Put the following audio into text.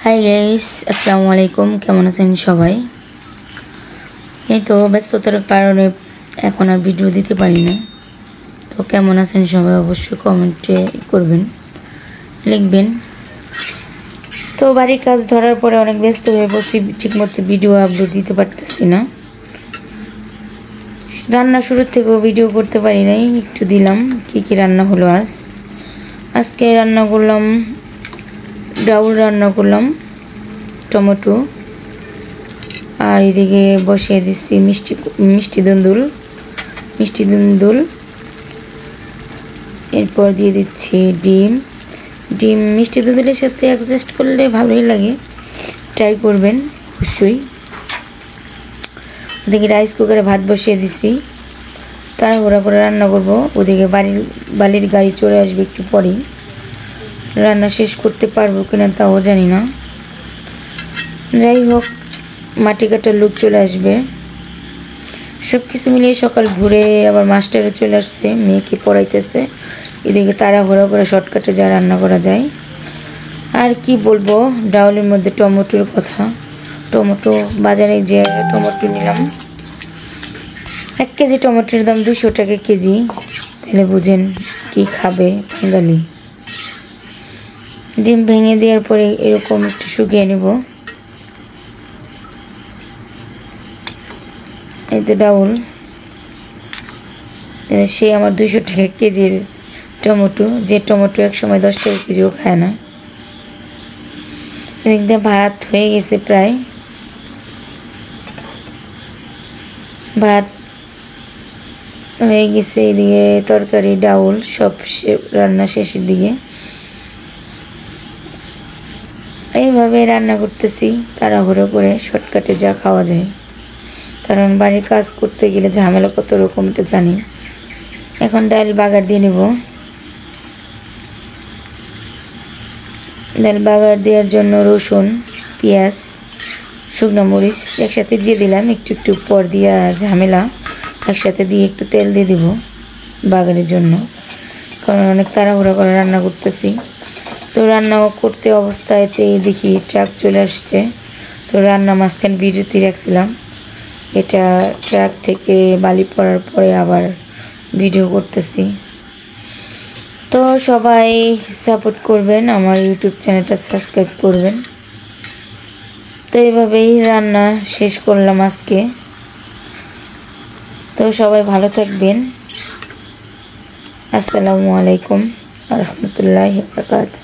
Hi guys, আসসালামু আলাইকুম। কেমন আছেন সবাই? এই তো ব্যস্ততার কারণে এখন আর ভিডিও দিতে পারি না। তো কেমন আছেন সবাই অবশ্যই কমেন্টে করবেন, লিখবেন। তো বাড়ির কাজ ধরার পরে অনেক ব্যস্ত হয়ে পড়ছি, ঠিকমতো ভিডিও আপলোড দিতে পারতেছি না। রান্না শুরুর থেকেও ভিডিও করতে পারি নাই, একটু দিলাম কি কি রান্না হলো। আজকে রান্না করলাম ডাউল, রান্না করলাম টমেটো, আর এদিকে বসিয়ে দিচ্ছি মিষ্টি দুন্দুল। এরপর দিয়ে দিচ্ছি ডিম মিষ্টি দুন্দুলের সাথে অ্যাডজাস্ট করলে ভালোই লাগে, ট্রাই করবেন অবশ্যই। ওদিকে রাইস কুকারে ভাত বসিয়ে দিছি, তাড়াহুড়া করে রান্না করব। ওদিকে বালির গাড়ি চলে আসবে একটু পরেই, রান্না শেষ করতে পারবো কিনা তাও জানি না। যাই হোক, মাটি কাটার লোক চলে আসবে। সব কিছু মিলিয়ে সকাল ঘুরে আবার মাস্টারে চলে আসছে, মেয়েকে পড়াইতেছে। এদিকে তাড়াহুড়া করে শর্টকাটে যা রান্না করা যায়। আর কি বলবো, ডাউলের মধ্যে টমেটোর কথা। টমেটো বাজারে যে টমেটো নিলাম, 1 কেজি টমেটোর দাম 200 টাকা কেজি। তাহলে বুঝেন কি খাবে বাঙালি। ডিম ভেঙে দেওয়ার পরে এরকম একটু শুকিয়ে নেব। এই তো ডাউল, সে আমার 200 টাকা কেজির টমেটো, যে টমেটো এক সময় 10 টাকা কেজিও খায় না। এদিক দিয়ে ভাত হয়ে গেছে প্রায়, ভাত হয়ে গেছে। এদিকে তরকারি ডাউল সব রান্না শেষের দিকে। এইভাবে রান্না করতেছি তাড়াহুড়ো করে, শর্টকাটে যা খাওয়া যায়, কারণ বাড়ির কাজ করতে গেলে ঝামেলা কত রকম তো জানি। এখন ডাল বাগার দিয়ে নেব। ডাল বাগার দেওয়ার জন্য রসুন, পেঁয়াজ, শুকনো মরিচ একসাথে দিয়ে দিলাম। একটু পর দিয়া ঝামেলা, একসাথে দিয়ে একটু তেল দিয়ে দিব বাগারের জন্য, কারণ অনেক তাড়াহুড়া করে রান্না করতেছি। তো রান্না করতে অবস্থাতে দেখি ট্রাক চলে আসছে। তো রান্না মাঝখানে বিরতি রাখছিলাম, এটা ট্রাক থেকে বালি পড়ার পরে আবার ভিডিও করতেছি। তো সবাই সাপোর্ট করবেন, আমার ইউটিউব চ্যানেলটা সাবস্ক্রাইব করবেন। তো এইভাবেই রান্না শেষ করলাম আজকে। তো সবাই ভালো থাকবেন। আসসালামু আলাইকুম ওয়া রাহমাতুল্লাহি ওয়া বারাকাতুহু।